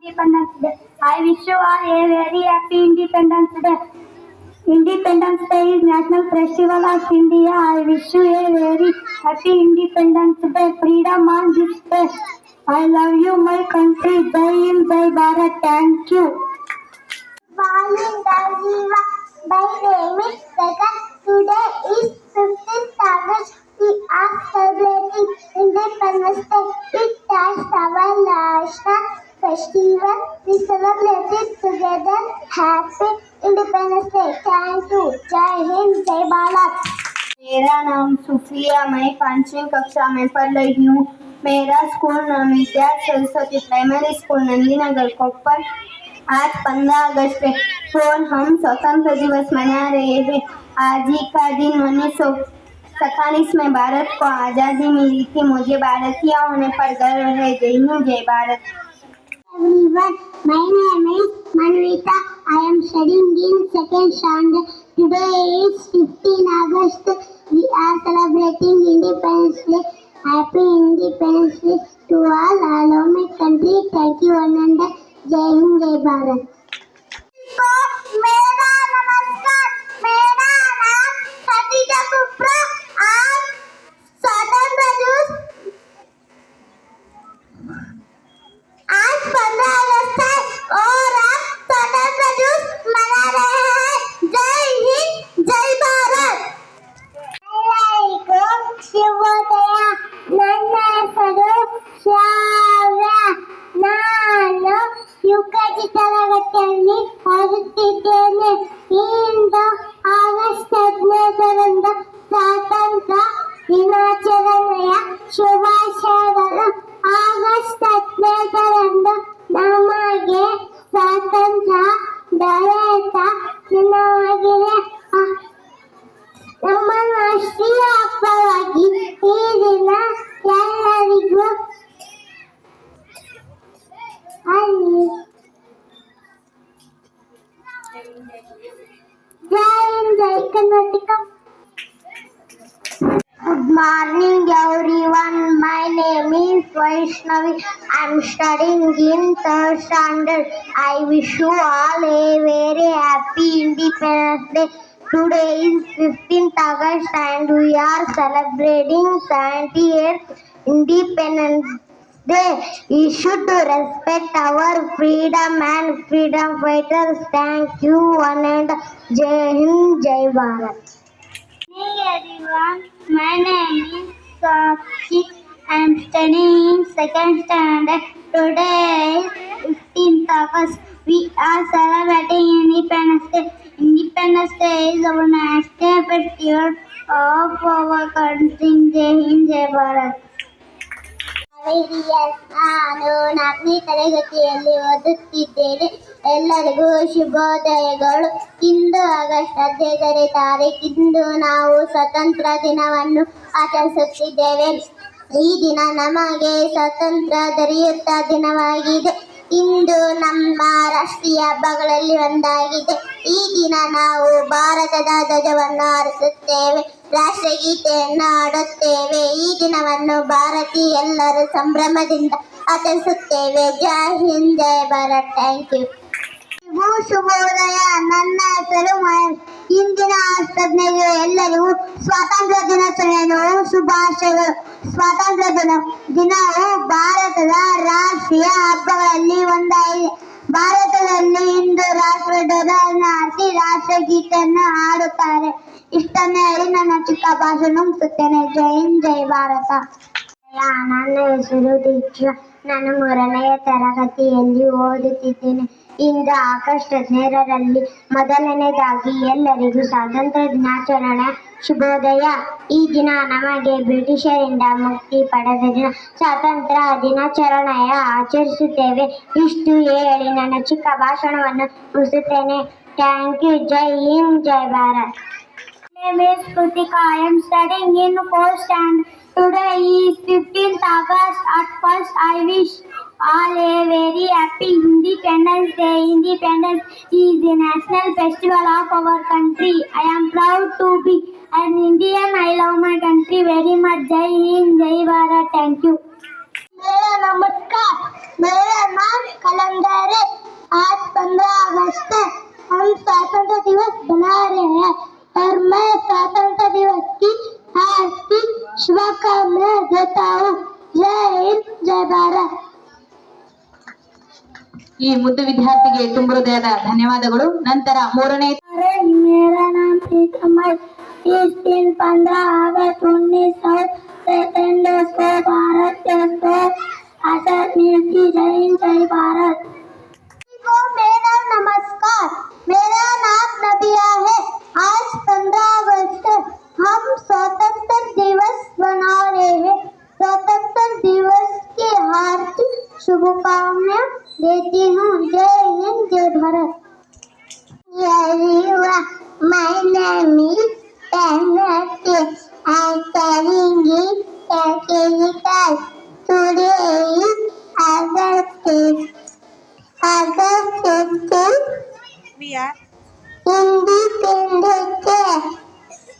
Independence Day. I wish you all a very happy Independence Day. Independence Day is National Festival of India. I wish you a very happy Independence Day. Freedom on this day. I love you, my country. Jai Hind, Jai Bharat. Thank you. Morning, Daviva. My name is Sagar. Today is 15th August. We are celebrating Independence Day. It is our national festival. We celebrate it together. Happy Independence Day. Thank you. Jai Hind, Jai Bharat. मेरा नाम सुफिया, मैं 5वीं कक्षा में पढ़ रही हूँ। मेरा स्कूल नाम विद्या सरस्वती प्राइमरी स्कूल नंदीनगर कोपर। आज 15 अगस्त है और हम स्वतंत्र दिवस मना रहे हैं। आज ही का दिन 1947 में भारत को आज़ादी मिली थी। मुझे भारतीय होने पर गर्व है। जय हिंद, जय Bharat. Everyone, my name is Manvita. I am studying in second standard. Today is 15 August. We are celebrating Independence Day. Happy Independence Day to all. Allow my country. Thank you, Ananda. Jai Hind, Jai Bharat. मेरा नमस्कार, मेरा नाम खदीजा कुब्रा। आज स्वतंत्र दिवस आज 15 अगस्त है और हम स्वतंत्र दिवस मना रहे हैं। जय हिंद, जय भारत। ಎಲ್ಲರಿಗೂ ಶುಭೋದಯ। ನನ್ನ ಹೆಸರು ಶ್ರಾವ್ಯ. ನಾನು ಯುಕೆಜಿ ತರಗತಿಯಲ್ಲಿ ಓದುತ್ತಿದ್ದೇನೆ. ಇಂದು ಆಗಸ್ಟ್ 15ರಂದು ಸ್ವಾತಂತ್ರ್ಯ ದಿನಾಚರಣೆಯ ಶುಭಾಶಯಗಳು. ಆಗಸ್ಟ್ 15ರಂದು ನಮಗೆ ಸ್ವಾತಂತ್ರ್ಯ ದೊರೆತ ದಿನವಾಗಿದೆ. ನಮ್ಮ ರಾಷ್ಟ್ರೀಯ ಹಬ್ಬವಾಗಿ ಈ ದಿನ ಎಲ್ಲರಿಗೂ ಜೈ ಹಿಂದ್, ಜೈ Karnataka. Good morning, everyone. My name is Vaishnavi. I am studying in third standard. I wish you all a very happy Independence Day. Today is 15th August and we are celebrating 78th Independence Day. We should respect our freedom and freedom fighters. Thank you, and Jai Hind, Jai Bharat. Hey everyone, my name is Sakshi. I am studying in second standard. Today is 15th August. We are celebrating Independence Day. Independence Day is our national festival of our country. Jai Hind, Jai Bharat. ನಾನು 4ನೇ ತರಗತಿಯಲ್ಲಿ ಓದುತ್ತಿದ್ದೇನೆ. ಎಲ್ಲರಿಗೂ ಶುಭೋದಯಗಳು. ಇಂದು August 15ನೇ ತಾರೀಕಿಂದು ನಾವು ಸ್ವತಂತ್ರ ದಿನವನ್ನು ಆಚರಿಸುತ್ತಿದ್ದೇವೆ. ಈ ದಿನ ನಮಗೆ ಸ್ವಾತಂತ್ರ್ಯ ದೊರೆಯುತ್ತ ದಿನವಾಗಿದೆ. ಇಂದು ನಮ್ಮ ರಾಷ್ಟ್ರೀಯ ಹಬ್ಬಗಳಲ್ಲಿ ಒಂದಾಗಿದೆ. ಈ ದಿನ ನಾವು ಭಾರತದ ಧ್ವಜವನ್ನು ಹಾರಿಸುತ್ತೇವೆ, ರಾಷ್ಟ್ರಗೀತೆಯನ್ನು ಹಾಡುತ್ತೇವೆ. ಈ ದಿನವನ್ನು ಭಾರತೀಯರೆಲ್ಲರೂ ಸಂಭ್ರಮದಿಂದ ಆಚರಿಸುತ್ತೇವೆ. ಜೈ ಹಿಂದ್, ಜೈ ಭಾರತ್. Thank you. ಶುಭೋದಯ. ನನ್ನ ಹೆಸರು ಮಹೇಶ್. ಇಂದಿನ 15 ಎಲ್ಲರಿಗೂ ಸ್ವಾತಂತ್ರ್ಯ ದಿನಾಚರಣೆಯ ಶುಭಾಶಯಗಳು. ಸ್ವಾತಂತ್ರ್ಯ ದಿನವು ಭಾರತದ ರಾಷ್ಟ್ರೀಯ ಹಬ್ಬಗಳಲ್ಲಿ ಒಂದಾಗಿದೆ. ಭಾರತದಲ್ಲಿ ಇಂದು ರಾಷ್ಟ್ರಧ್ವಜವನ್ನು ಹಾರಿಸಿ ರಾಷ್ಟ್ರಗೀತೆಯನ್ನು ಹಾಡುತ್ತಾರೆ. ಇಷ್ಟನ್ನು ಹೇಳಿ ನನ್ನ ಚಿಕ್ಕ ಭಾಷಣ ಮುಗಿಸುತ್ತೇನೆ. ಜೈ ಹಿಂದ್, ಜೈ ಭಾರತ. ನನ್ನ ಹೆಸರು ದೀಕ್ಷಾ. ನಾನು 3ನೇ ತರಗತಿಯಲ್ಲಿ ಓದುತ್ತಿದ್ದೇನೆ. ಇಂದು ಆಗಸ್ಟ್ 15ರಲ್ಲಿ ಮೊದಲನೇದಾಗಿ ಎಲ್ಲರಿಗೂ ಸ್ವಾತಂತ್ರ್ಯ ದಿನಾಚರಣೆ ಶುಭೋದಯ. ಈ ದಿನ ನಮಗೆ ಬ್ರಿಟಿಷರಿಂದ ಮುಕ್ತಿ ಪಡೆದ ದಿನ. ಸ್ವಾತಂತ್ರ್ಯ ದಿನಾಚರಣೆಯ ಆಚರಿಸುತ್ತೇವೆ. ಇಷ್ಟು ಹೇಳಿ ನನ್ನ ಚಿಕ್ಕ ಭಾಷಣವನ್ನು ಮುಗಿಸುತ್ತೇನೆ. Thank you. ಜೈ ಹಿಂದ್, ಜೈ Bharat. My name is Krutika. I am studying in 4th standard. Today is 15th August. At first, I wish all a very happy Independence Day. Independence is the national festival of our country. I am proud to be an Indian. I love my country very much. Jai Hind, Jai Bharat. Thank you. मेरा नमस्कार. मेरा नाम कलंदर आज 15 अगस्त है, हम स्वतंत्रता दिवस मना रहे हैं और मैं स्वतंत्रता दिवस की हार्दिक शुभकामनाएं देता हूँ। जय हिंद, जय भारत। ಈ ಮುದ್ದು ವಿದ್ಯಾರ್ಥಿಗೆ ತುಂಬ ಹೃದಯದ ಧನ್ಯವಾದಗಳು. ನಂತರ ಮೂರನೇ मेरा नाम प्रीतम है। इस दिन 15 अगस्त 1947 को भारत देश को आजादी मिली। जय हिंद, जय भारत। मेरा नमस्कार, मेरा नाम नबिया है। आज 15 अगस्त हम स्वतंत्रता दिवस मना रहे हैं। स्वतंत्रता दिवस की हार्दिक शुभकामनाएं देती हूँ। जय हिंद, जय Bharat. My name is Tanati. I'm telling you that today is August 15th. We are Independence Day.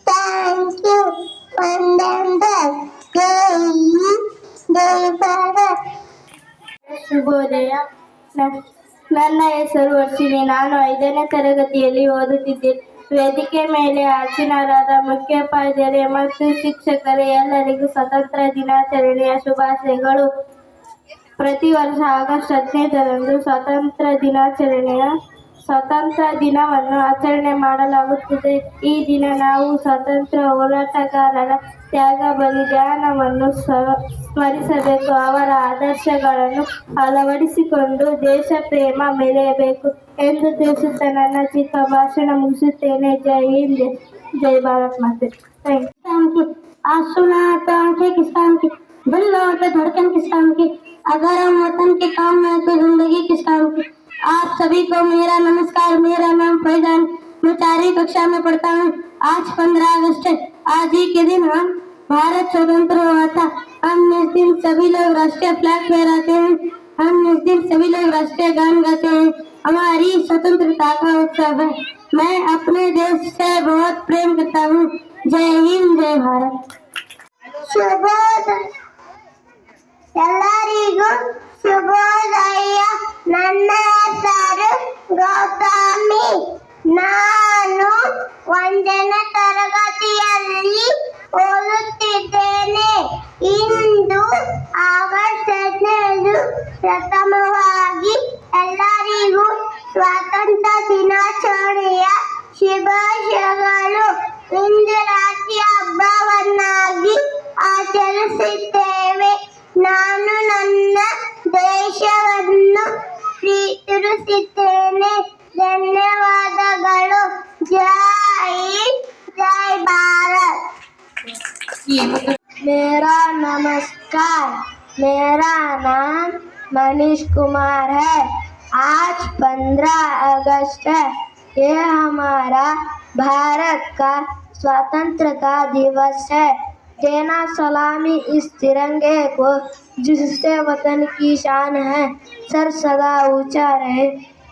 Thank you, Mandanda. Jai Hind, Jai Bharat. ಶುಭೋದಯ. ನನ್ನ ಹೆಸರು ವರ್ಷಿಣಿ. ನಾನು 5ನೇ ತರಗತಿಯಲ್ಲಿ ಓದುತ್ತಿದ್ದೇನೆ. ವೇದಿಕೆ ಮೇಲೆ ಆಸೀನರಾದ ಮುಖ್ಯೋಪಾಧ್ಯಾಯರೇ ಮತ್ತು ಶಿಕ್ಷಕರೇ, ಎಲ್ಲರಿಗೂ ಸ್ವತಂತ್ರ ದಿನಾಚರಣೆಯ ಶುಭಾಶಯಗಳು. ಪ್ರತಿ ವರ್ಷ ಆಗಸ್ಟ್ 15ರಂದು ಸ್ವಾತಂತ್ರ್ಯ ದಿನವನ್ನು ಆಚರಣೆ ಮಾಡಲಾಗುತ್ತದೆ. ಈ ದಿನ ನಾವು ಸ್ವಾತಂತ್ರ್ಯ ಹೋರಾಟಗಾರರ ತ್ಯಾಗ ಬಲಿದಾನವನ್ನು ಸ್ಮರಿಸಬೇಕು. ಅವರ ಆದರ್ಶಗಳನ್ನು ಅಳವಡಿಸಿಕೊಂಡು ದೇಶ ಪ್ರೇಮ ಮೆರೆಯಬೇಕು ಎಂದು ತಿಳಿಸುತ್ತಾ ನನ್ನ ಚಿಕ್ಕ ಭಾಷಣ ಮುಗಿಸುತ್ತೇನೆ. ಜೈ ಹಿಂದ್, ಜೈ ಭಾರತ್ ಮಾತೆ. Thank you. आज सुना तो आंखें किस काम की, दिल न हो तो धड़कन किस काम की, अगर हम वतन के काम में तो जिंदगी किस काम की। आप सभी को मेरा नमस्कार। मेरा नाम फैजान, मैं 4वीं कक्षा में पढ़ता हूँ। आज 15 अगस्त है। आज ही के दिन हम भारत स्वतंत्र हुआ था। हम इस दिन सभी लोग राष्ट्रीय फ्लैग फहराते हैं। हम इस दिन सभी लोग राष्ट्रीय गान गाते हैं। हमारी स्वतंत्रता का उत्सव है। मैं अपने देश से बहुत प्रेम करता हूँ। जय हिंद, जय भारत। ಶುಭೋದಯ ಎಲ್ಲರಿಗೂ ಶುಭೋದಯ. ನನ್ನ ಹೆಸರು ಗೌತಮಿ. ನಾನು 1ನೇ ತರಗತಿಯಲ್ಲಿ ಓದುತ್ತಿದ್ದೇನೆ. ಇಂದು ಆಗಸ್ಟ್ 15 ಪ್ರಥಮವಾಗಿ ಎಲ್ಲರಿಗೂ ಸ್ವಾತಂತ್ರ್ಯ ದಿನಾಚರಣೆಯ ಶುಭಾಶಯಗಳು. ಇಂದು ರಾಷ್ಟ್ರೀಯ ಹಬ್ಬವನ್ನಾಗಿ ಆಚರಿಸುತ್ತೇವೆ. ನಾನು ನನ್ನ ದೇಶವನ್ನು ಪ್ರೀತಿಸುತ್ತೇನೆ. ಧನ್ಯವಾದಗಳು. ಜೈ ಹಿಂದ್, ಜೈ ಭಾರತ್। मेरा नमस्कार, मेरा नाम मनीष कुमार है। आज 15 अगस्त है। ये हमारा भारत का स्वतंत्रता दिवस है। देना सलामी इस तिरंगे को जिससे वतन की शान है। सर सदा ऊंचा रहे,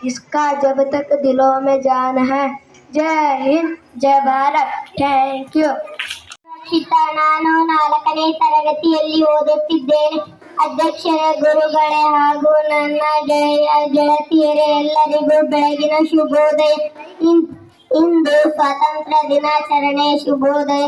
इसका जब तक दिलों में जान है। जय हिंद, जय भारत। Thank you. ನಾನು 4ನೇ ತರಗತಿಯಲ್ಲಿ ಓದುತ್ತಿದ್ದೇನೆ. ಅಧ್ಯಕ್ಷರೇ, ಗುರುಗಳೇ ಹಾಗೂ ನನ್ನ ಗೆಳತಿಯರೇ, ಎಲ್ಲರಿಗೂ ಬೆಳಗಿನ ಶುಭೋದಯ. ಇಂದು ಸ್ವಾತಂತ್ರ್ಯ ದಿನಾಚರಣೆ ಶುಭೋದಯ.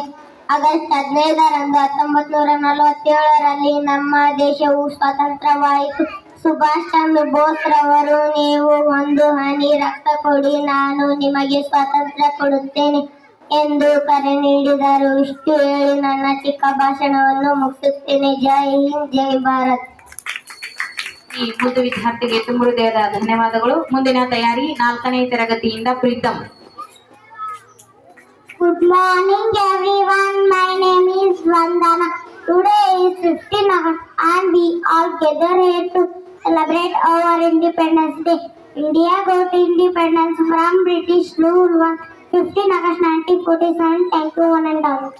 ಆಗಸ್ಟ್ 15ರಂದು 1947ರಲ್ಲಿ ನಮ್ಮ ದೇಶವು ಸ್ವತಂತ್ರವಾಯಿತು. ಸುಭಾಷ್ ಚಂದ್ರ ಬೋಸ್ ರವರು, ನೀವು ಒಂದು ಹನಿ ರಕ್ತ ಕೊಡಿ, ನಾನು ನಿಮಗೆ ಸ್ವಾತಂತ್ರ್ಯ ಕೊಡುತ್ತೇನೆ ಎಂದು ಕರೆ ನೀಡಿದರು. ಇಷ್ಟು ಹೇಳಿ ನನ್ನ ಚಿಕ್ಕ ಭಾಷಣವನ್ನು ಮುಗಿಸುತ್ತೇನೆ. ಜೈ ಹಿಂದ್, ಜೈ ಭಾರತ್. ಈ ಮುದ್ದು ವಿದ್ಯಾರ್ಥಿಗೆ ತುಂಬ ಹೃದಯದ ಧನ್ಯವಾದಗಳು. ಮುಂದಿನ ತಯಾರಿ 4ನೇ ತರಗತಿಯಿಂದ Preetham. Good morning everyone. My name is Vandana. Today is 15 August and we all gather here to celebrate our Independence Day. India got independence from British rule on 15 August 1947. Thank you one and all.